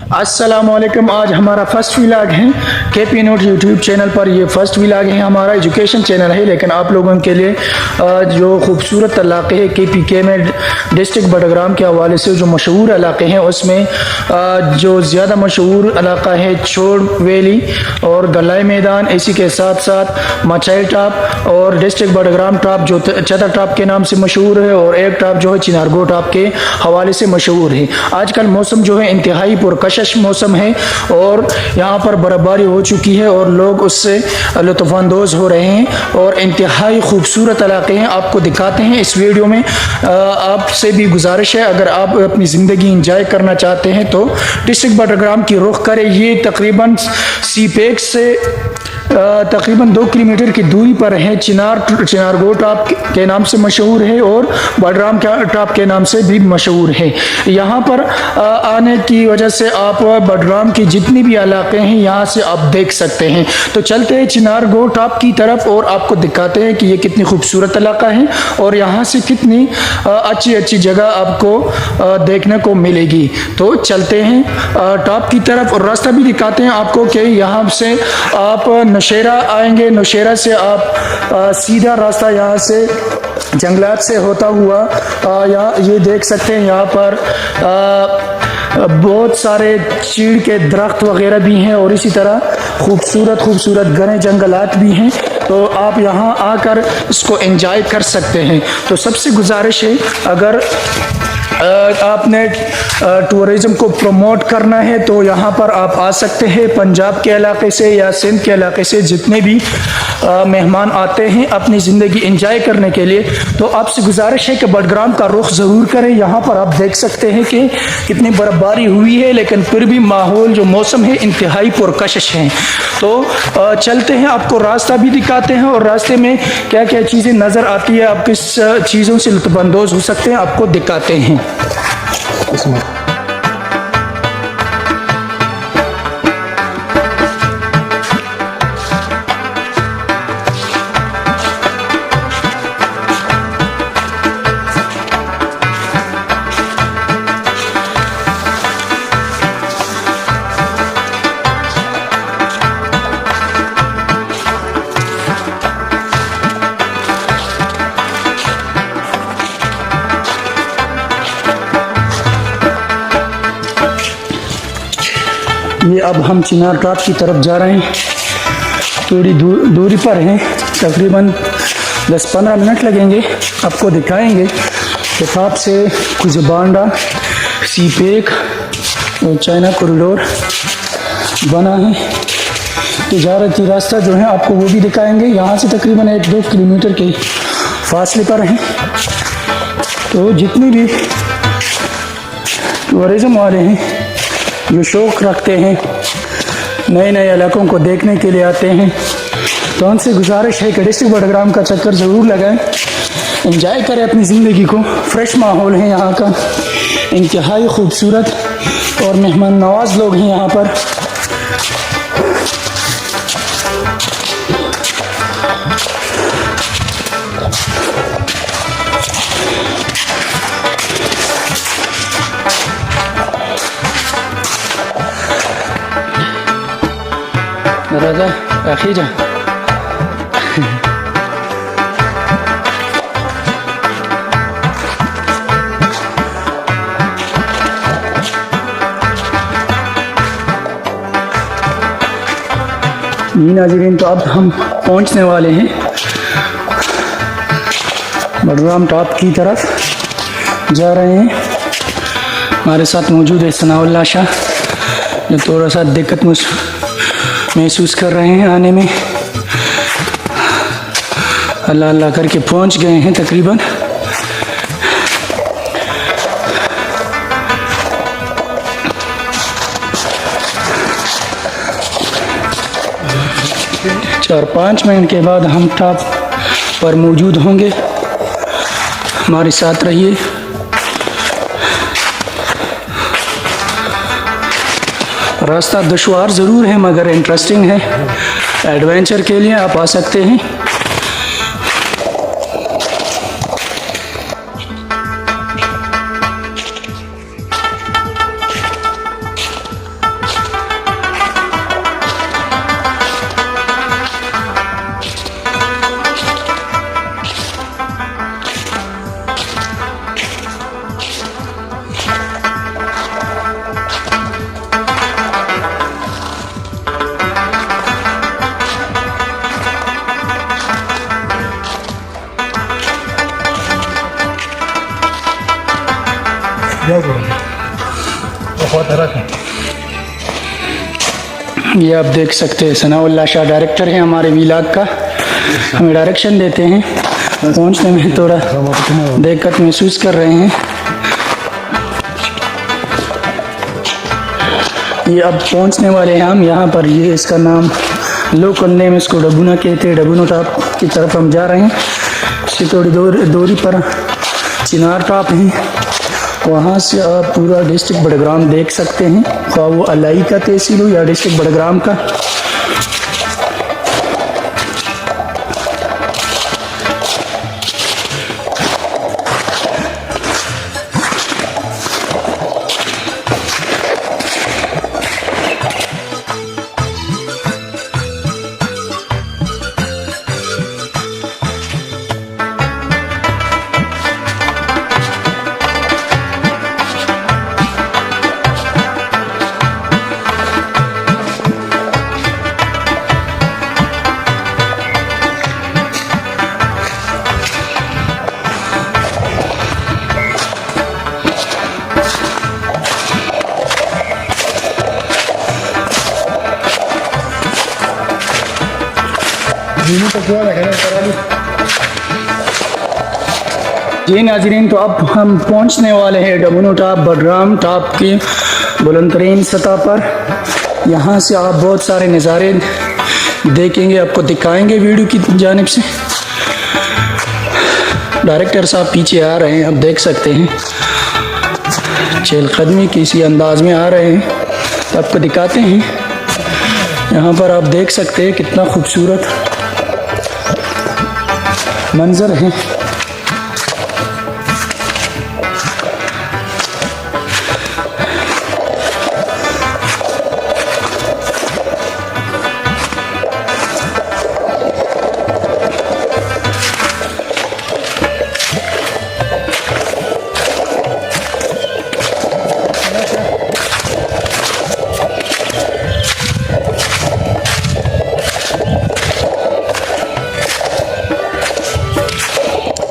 अस्सलामुअलैकुम। आज हमारा फर्स्ट व्लॉग है केपी नोट यूट्यूब चैनल पर। ये फर्स्ट व्लॉग है, हमारा एजुकेशन चैनल है, लेकिन आप लोगों के लिए जो खूबसूरत इलाके हैं KPK में डिस्ट्रिक्ट बडग्राम के हवाले से जो मशहूर इलाके हैं उसमें जो ज़्यादा मशहूर इलाका है छोड़ वैली और गलाई मैदान, इसी के साथ साथ मचाई टॉप और डिस्ट्रिक्ट बडग्राम टॉप जो चतर टॉप के नाम से मशहूर है, और एक टॉप जो है चिनारगो टॉप के हवाले से मशहूर है। आजकल मौसम जो है इंतहाई पुरकशिश मौसम है और यहाँ पर बर्फबारी हो चुकी है और लोग उससे लुत्फ़अंदोज़ हो रहे हैं और इंतहाई खूबसूरत इलाके हैं, आपको दिखाते हैं इस वीडियो में। आपसे भी गुजारिश है, अगर आप अपनी ज़िंदगी इंजॉय करना चाहते हैं तो डिस्ट्रिक्ट बडग्राम की रुख करें। ये तकरीबन सीपेक से तकरीबन 2 किलोमीटर की दूरी पर है। चिनारगो टॉप के नाम से मशहूर है और बडग्राम टॉप के नाम से भी मशहूर है। यहाँ पर आने की वजह से आप बडग्राम की जितनी भी इलाके हैं यहाँ से आप देख सकते हैं। तो चलते हैं चिनारगो टॉप की तरफ और आपको दिखाते हैं कि ये कितनी खूबसूरत इलाका है और यहाँ से कितनी अच्छी अच्छी जगह आपको देखने को मिलेगी। तो चलते हैं टॉप की तरफ और रास्ता भी दिखाते हैं आपको कि यहाँ से आप नौशेरा आएंगे, नौशेरा से आप सीधा रास्ता यहाँ से जंगलात से होता हुआ यहाँ ये देख सकते हैं। यहाँ पर बहुत सारे चीड़ के दरख्त वगैरह भी हैं और इसी तरह खूबसूरत खूबसूरत घने जंगलात भी हैं, तो आप यहाँ आकर इसको एंजॉय कर सकते हैं। तो सबसे गुजारिश है, अगर आपने टूरिज़म को प्रमोट करना है तो यहाँ पर आप आ सकते हैं। पंजाब के इलाके से या सिंध के इलाके से जितने भी मेहमान आते हैं अपनी ज़िंदगी एंजॉय करने के लिए, तो आपसे गुजारिश है कि बडग्राम का रुख ज़रूर करें। यहाँ पर आप देख सकते हैं कि कितनी बर्फबारी हुई है, लेकिन फिर भी माहौल जो मौसम है इंतहाई पुरकशिश है। तो चलते हैं, आपको रास्ता भी दिखाते हैं और रास्ते में क्या क्या चीज़ें नज़र आती है, आप किस चीज़ों से लुत्फ़अंदोज़ हो सकते हैं, आपको दिखाते हैं। ये अब हम चिनार टॉप की तरफ जा रहे हैं, थोड़ी दूरी पर हैं, तकरीबन 10-15 मिनट लगेंगे। आपको दिखाएंगे कि टॉप से कुजबांडा, सीपेक और चाइना कॉरिडोर बना है। तिजारती रास्ता जो है आपको वो भी दिखाएंगे। यहाँ से तकरीबन 1-2 किलोमीटर के फासले पर हैं। तो जितने भी टूरिज़म वाले हैं जो शौक़ रखते हैं, नए नए इलाकों को देखने के लिए आते हैं, तो उनसे गुजारिश है कि डिस्ट्रिक्ट बडग्राम का चक्कर ज़रूर लगाएं, एंजॉय करें अपनी ज़िंदगी को। फ्रेश माहौल है यहाँ का, इंतहाई खूबसूरत और मेहमान नवाज लोग हैं यहाँ पर। राजा काफी जा नाज़रीन, तो अब हम पहुंचने वाले हैं बडग्राम टॉप की तरफ जा रहे हैं। हमारे साथ मौजूद है सनाउल्लाह शाह, जो थोड़ा सा दिक्कत महसूस कर रहे हैं आने में। अल्लाह अल्लाह करके पहुंच गए हैं तकरीबन। चार 5 मिनट के बाद हम टॉप पर मौजूद होंगे। हमारे साथ रहिए। रास्ता दुश्वार ज़रूर है मगर इंटरेस्टिंग है। एडवेंचर के लिए आप आ सकते हैं। ये आप देख सकते हैं सनाउल्लाह शाह डायरेक्टर हैं हमारे वीलाग का, हमें डायरेक्शन देते हैं। पहुंचने में थोड़ा दिक्कत महसूस कर रहे हैं। ये अब पहुंचने वाले हैं हम यहाँ पर। ये इसका नाम लोकल नेम इसको डबूना कहते हैं। डबूना टॉप की तरफ हम जा रहे हैं। इससे थोड़ी दूरी पर चिनार टॉप है, वहाँ से आप पूरा डिस्ट्रिक्ट बड़ग्राम देख सकते हैं, ख्वाह वो अलाई का तहसील हो या डिस्ट्रिक्ट बड़ग्राम का। जी नाजरीन, तो अब हम पहुंचने वाले हैं डबूनो टॉप, बडग्राम टॉप की बुलंदतरीन सतह पर। यहाँ से आप बहुत सारे नज़ारे देखेंगे, आपको दिखाएंगे वीडियो की जानिब से। डायरेक्टर साहब पीछे आ रहे हैं, आप देख सकते हैं चहलकदमी किसी अंदाज में आ रहे हैं, तो आपको दिखाते हैं। यहाँ पर आप देख सकते हैं कितना खूबसूरत मंजर है।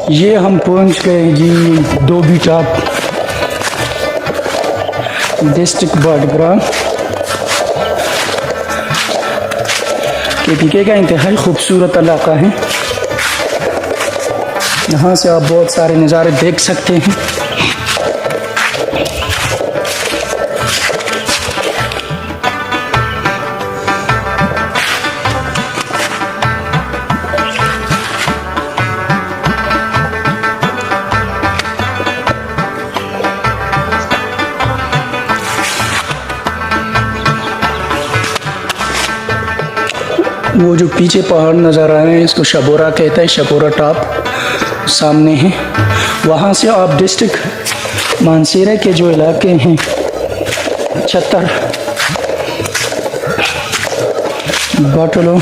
ये हम पहुंच गए जी Dobby top, district Budgam. KPK का इंतहाई खूबसूरत इलाका है। यहाँ से आप बहुत सारे नज़ारे देख सकते हैं। वो जो पीछे पहाड़ नज़र आ रहे हैं इसको शबोरा कहता है, शबोरा टॉप सामने है। वहाँ से आप डिस्ट्रिक्ट मानसेरा के जो इलाके हैं, छत्तर, बाटलो,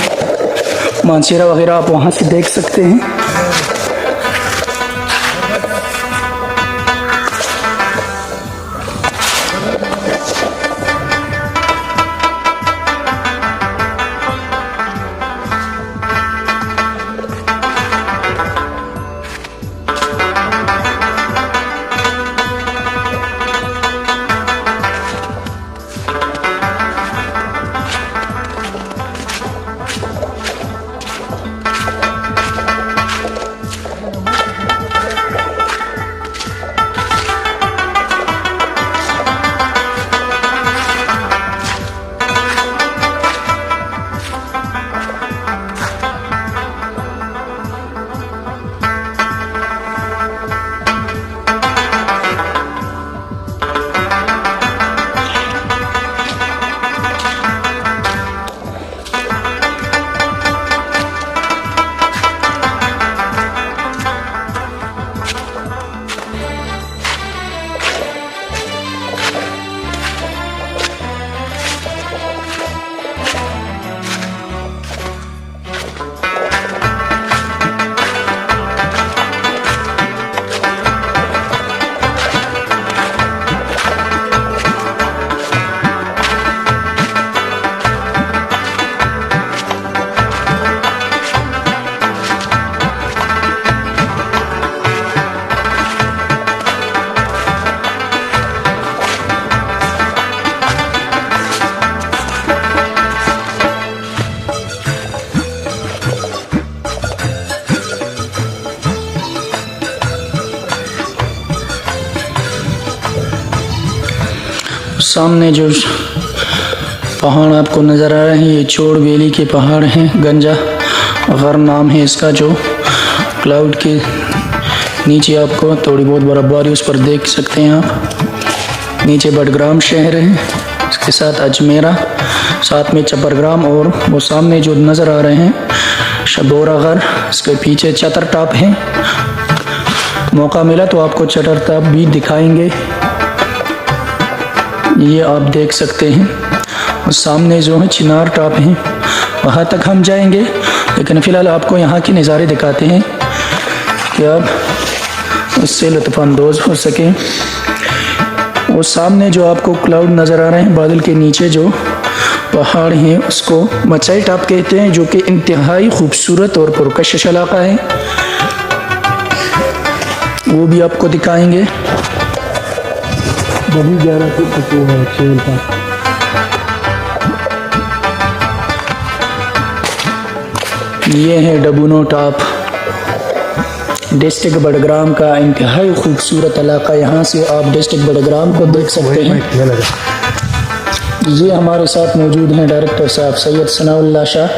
मानसेरा वगैरह, आप वहाँ से देख सकते हैं। सामने जो पहाड़ आपको नज़र आ रहे हैं ये चोड़ वैली के पहाड़ हैं। गंजा गर नाम है इसका। जो क्लाउड के नीचे आपको थोड़ी बहुत बर्फबारी उस पर देख सकते हैं आप। नीचे बडग्राम शहर है, इसके साथ अजमेरा, साथ में चपरग्राम, और वो सामने जो नज़र आ रहे हैं शबोरा गर, इसके पीछे चतर टाप है। मौका मिला तो आपको चतर टाप भी दिखाएंगे, ये आप देख सकते हैं। और सामने जो है चिनार टाप है, वहाँ तक हम जाएंगे, लेकिन फ़िलहाल आपको यहाँ के नज़ारे दिखाते हैं कि आप उससे लुत्फ़अंदोज़ हो सकें। वो सामने जो आपको क्लाउड नज़र आ रहे हैं, बादल के नीचे जो पहाड़ हैं उसको मचाई टाप कहते हैं, जो कि इंतहाई खूबसूरत और पुरकशिश इलाका है, वो भी आपको दिखाएंगे। ये है डबूनो टाप, डिस्ट्रिक्ट बडग्राम का इंतहाई खूबसूरत इलाका। यहाँ से आप डिस्ट्रिक्ट बडग्राम को देख सकते हैं। ये हमारे साथ मौजूद हैं डायरेक्टर साहब सैयद सनाउल्लाह शाह,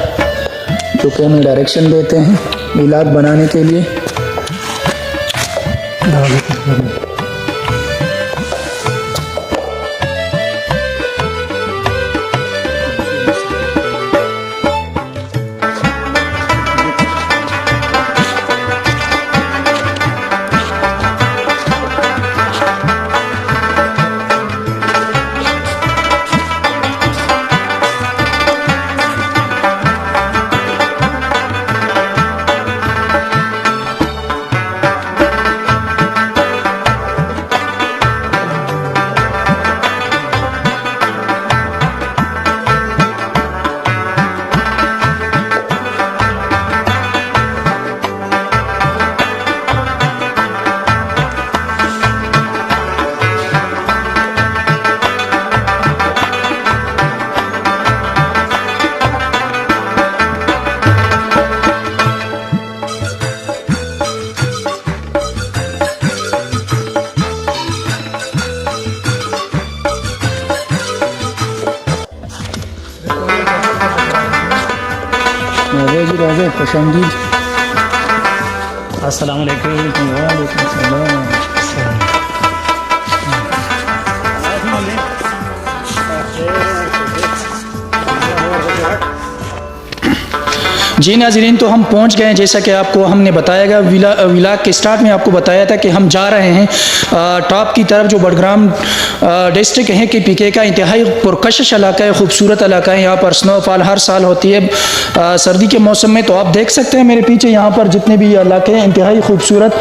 जो कि हमें डायरेक्शन देते हैं व्लॉग बनाने के लिए। राजे खुशामदीद। अस्सलाम वालेकुम। वालेकुम सलाम। जी नाज़रीन, तो हम पहुंच गए हैं, जैसा कि आपको हमने बताया व्लॉग के स्टार्ट में आपको बताया था कि हम जा रहे हैं टॉप की तरफ, जो बडग्राम डिस्ट्रिक्ट है कि पीके का इंतहाई पुरकशिश इलाका है, खूबसूरत इलाका है। यहाँ पर स्नोफॉल हर साल होती है सर्दी के मौसम में। तो आप देख सकते हैं मेरे पीछे यहाँ पर जितने भी इलाके हैं इंतहाई खूबसूरत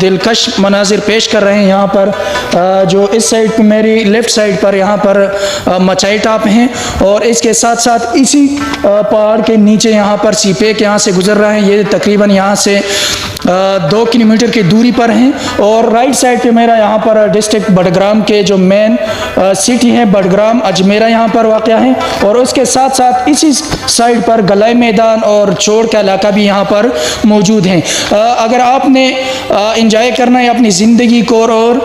दिलकश मनाजिर पेश कर रहे हैं। यहाँ पर जो इस साइड पर मेरी लेफ़्ट साइड पर यहाँ पर मचाई टाप हैं, और इसके साथ साथ इसी पहाड़ के नीचे यहाँ पर सीपेक यहाँ से गुजर रहा है। ये तकरीबन यहाँ से 2 किलोमीटर की दूरी पर हैं। और राइट साइड पे मेरा यहाँ पर डिस्ट्रिक्ट बडग्राम के जो मेन सिटी है बडग्राम अजमेरा यहाँ पर वाक़ है, और उसके साथ साथ इसी साइड पर गलाई मैदान और चोड़ का इलाका भी यहाँ पर मौजूद हैं। अगर आपने इंजॉय करना है अपनी ज़िंदगी को और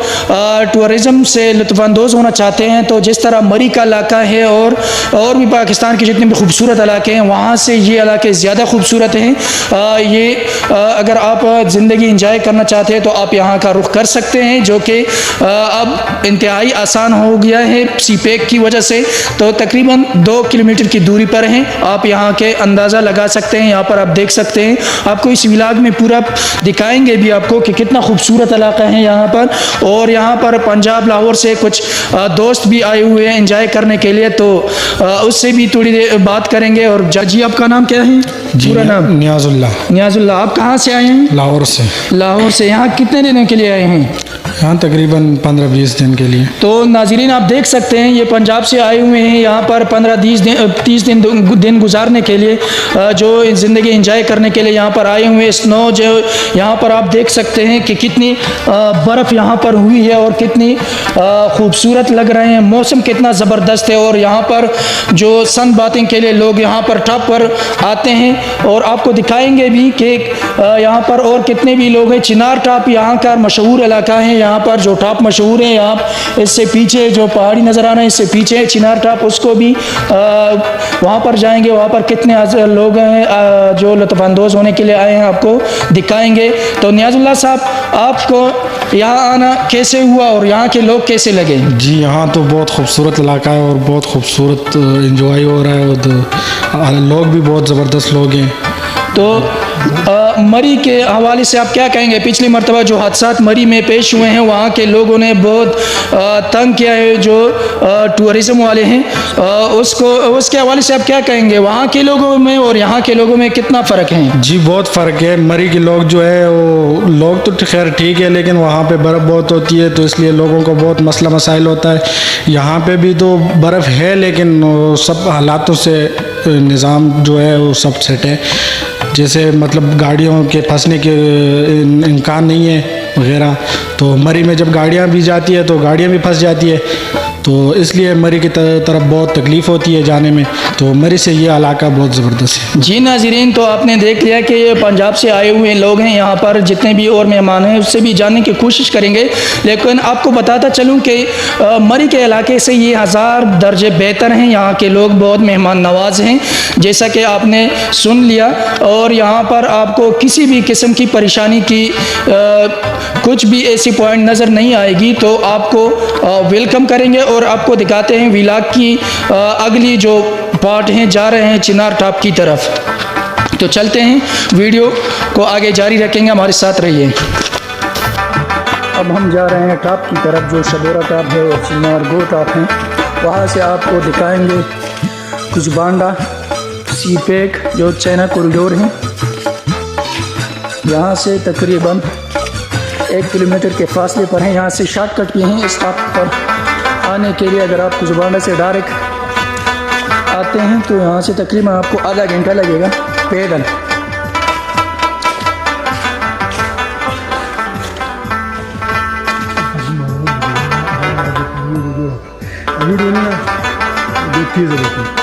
टूरिज़म से लुत्फ़अंदोज़ होना चाहते हैं, तो जिस तरह मरी का इलाका है और भी पाकिस्तान के जितने भी खूबसूरत इलाके हैं, वहाँ से ये इलाके ज़्यादा खूबसूरत हैं। ये अगर आप ज़िंदगी इंजॉय करना चाहते हैं तो आप यहाँ का रुख कर सकते हैं, जो कि अब इंतहाई आसान हो गया है सीपेक की वजह से। तो तकरीबन 2 किलोमीटर की दूरी पर हैं, आप यहाँ के अंदाज़ा लगा सकते हैं। यहाँ पर आप देख सकते हैं, आपको इस व्लॉग में पूरा दिखाएंगे भी आपको कि कितना खूबसूरत इलाका है यहाँ पर। और यहाँ पर पंजाब लाहौर से कुछ दोस्त भी आए हुए हैं इंजॉय करने के लिए, तो उससे भी थोड़ी देर बात करेंगे। और जी आपका नाम क्या है? पूरा नाम? नियाजुल्लाह। आप कहाँ से आए हैं? लाहौर से। लाहौर से। यहाँ कितने दिनों के लिए आए हैं? यहाँ तकरीबन 15-20 दिन के लिए। तो नाज़रीन आप देख सकते हैं, ये पंजाब से आए हुए हैं यहाँ पर 15-30 दिन गुजारने के लिए, जो ज़िंदगी एंजॉय करने के लिए यहाँ पर आए हुए। स्नो जो यहाँ पर आप देख सकते हैं कि कितनी बर्फ़ यहाँ पर हुई है और कितनी खूबसूरत लग रहे हैं, मौसम कितना ज़बरदस्त है। और यहाँ पर जो सन बाथिंग के लिए लोग यहाँ पर टॉप पर आते हैं, और आपको दिखाएंगे भी कि यहाँ पर और कितने भी लोग हैं। चिनार टॉप यहाँ का मशहूर इलाका है। यहाँ पर जो टॉप मशहूर है, आप इससे पीछे जो पहाड़ी नज़र आ रहे हैं, इससे पीछे चिनार टॉप, उसको भी वहाँ पर जाएंगे। वहाँ पर कितने लोग हैं जो लुत्फ़अंदोज़ होने के लिए आए हैं, आपको दिखाएंगे। तो नियाज़ुल्लाह साहब, आपको यहाँ आना कैसे हुआ और यहाँ के लोग कैसे लगे? जी, यहाँ तो बहुत खूबसूरत इलाका है और बहुत खूबसूरत इंजॉय हो रहा है, और लोग भी बहुत ज़बरदस्त लोग हैं। तो मरी के हवाले से आप क्या कहेंगे? पिछली मरतबा जो हादसात मरी में पेश हुए हैं, वहाँ के लोगों ने बहुत तंग किया है, जो टूरिज़म वाले हैं, उसके हवाले से आप क्या कहेंगे? वहाँ के लोगों में और यहाँ के लोगों में कितना फ़र्क है? जी, बहुत फ़र्क है। मरी के लोग जो है, वो लोग तो खैर ठीक है, लेकिन वहाँ पे बर्फ़ बहुत होती है, तो इसलिए लोगों को बहुत मसला मसाइल होता है। यहाँ पे भी तो बर्फ़ है, लेकिन सब हालातों से निज़ाम जो है वो सब सेट है। जैसे मतलब गाड़ियों के फंसने के इम्कान नहीं है वगैरह। तो मरी में जब गाड़ियाँ भी जाती है तो गाड़ियाँ भी फंस जाती है, तो इसलिए मरी की तरफ बहुत तकलीफ़ होती है जाने में। तो मरी से ये इलाका बहुत ज़बरदस्त है। जी नाज़रीन, तो आपने देख लिया कि ये पंजाब से आए हुए लोग हैं। यहाँ पर जितने भी और मेहमान हैं उससे भी जानने की कोशिश करेंगे, लेकिन आपको बताता चलूँ कि मरी के इलाके से ये 1000 दर्जे बेहतर हैं। यहाँ के लोग बहुत मेहमान नवाज हैं, जैसा कि आपने सुन लिया। और यहाँ पर आपको किसी भी किस्म की परेशानी की कुछ भी ऐसी पॉइंट नज़र नहीं आएगी, तो आपको वेलकम करेंगे और आपको दिखाते हैं व्लॉग की अगली जो पार्ट हैं। जा रहे हैं चिनार टॉप की तरफ, तो चलते हैं, वीडियो को आगे जारी रखेंगे, हमारे साथ रहिए। अब हम जा रहे हैं टॉप की तरफ, जो शबोरा टॉप है और चिनार गो टॉप है। वहाँ से आपको दिखाएंगे कुछ बांडा, सी पैक, जो चाइना कॉरिडोर है। यहाँ से तकरीबन 1 किलोमीटर के फासले पर हैं। यहाँ से शॉर्टकट भी हैं इस टॉप पर आने के लिए। अगर आप कुजबांडा से डायरेक्ट आते हैं तो यहाँ से तकरीबन आपको आधा घंटा लगेगा पैदल। वीडियो नहीं देखिए ज़रूर।